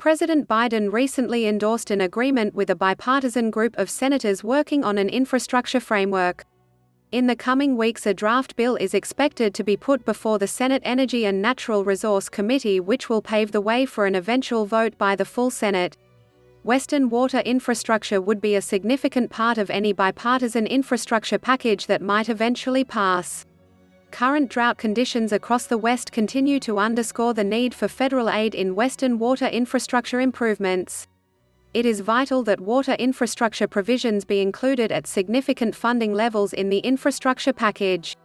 President Biden recently endorsed an agreement with a bipartisan group of senators working on an infrastructure framework. In the coming weeks, a draft bill is expected to be put before the Senate Energy and Natural Resource Committee, which will pave the way for an eventual vote by the full Senate. Western water infrastructure would be a significant part of any bipartisan infrastructure package that might eventually pass. Current drought conditions across the West continue to underscore the need for federal aid in Western water infrastructure improvements. It is vital that water infrastructure provisions be included at significant funding levels in the infrastructure package.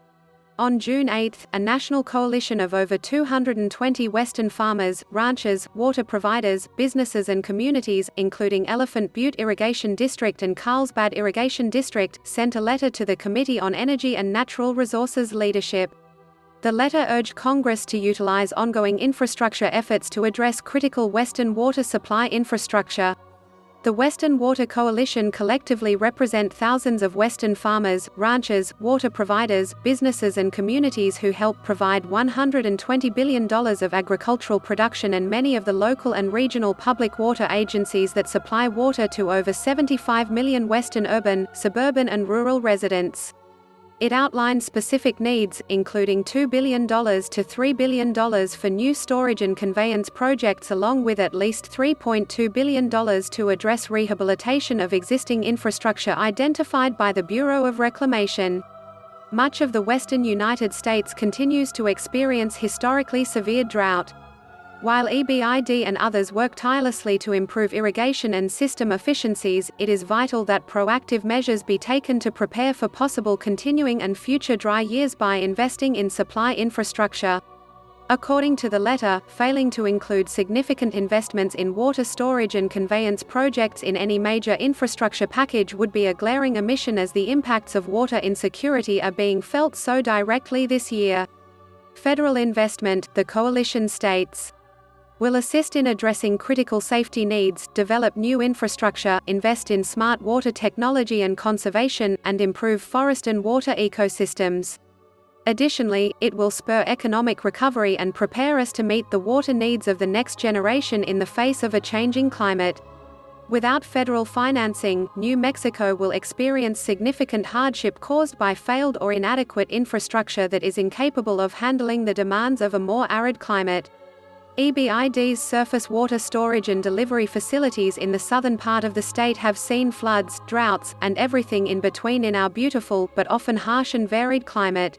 On June 8, a national coalition of over 220 Western farmers, ranchers, water providers, businesses and communities, including Butte Irrigation District and Carlsbad Irrigation District, sent a letter to the Committee on Energy and Natural Resources leadership. The letter urged Congress to utilize ongoing infrastructure efforts to address critical Western water supply infrastructure. The Western Water Coalition collectively represent thousands of Western farmers, ranchers, water providers, businesses and communities who help provide $120 billion of agricultural production and many of the local and regional public water agencies that supply water to over 75 million Western urban, suburban and rural residents. It outlines specific needs, including $2 billion to $3 billion for new storage and conveyance projects, along with at least $3.2 billion to address rehabilitation of existing infrastructure identified by the Bureau of Reclamation. Much of the western United States continues to experience historically severe drought. While EBID and others work tirelessly to improve irrigation and system efficiencies, it is vital that proactive measures be taken to prepare for possible continuing and future dry years by investing in supply infrastructure. According to the letter, failing to include significant investments in water storage and conveyance projects in any major infrastructure package would be a glaring omission, as the impacts of water insecurity are being felt so directly this year. Federal investment, the coalition states, will assist in addressing critical safety needs, develop new infrastructure, invest in smart water technology and conservation, and improve forest and water ecosystems. Additionally, it will spur economic recovery and prepare us to meet the water needs of the next generation in the face of a changing climate. Without federal financing, New Mexico will experience significant hardship caused by failed or inadequate infrastructure that is incapable of handling the demands of a more arid climate. EBID's surface water storage and delivery facilities in the southern part of the state have seen floods, droughts, and everything in between in our beautiful, but often harsh and varied climate.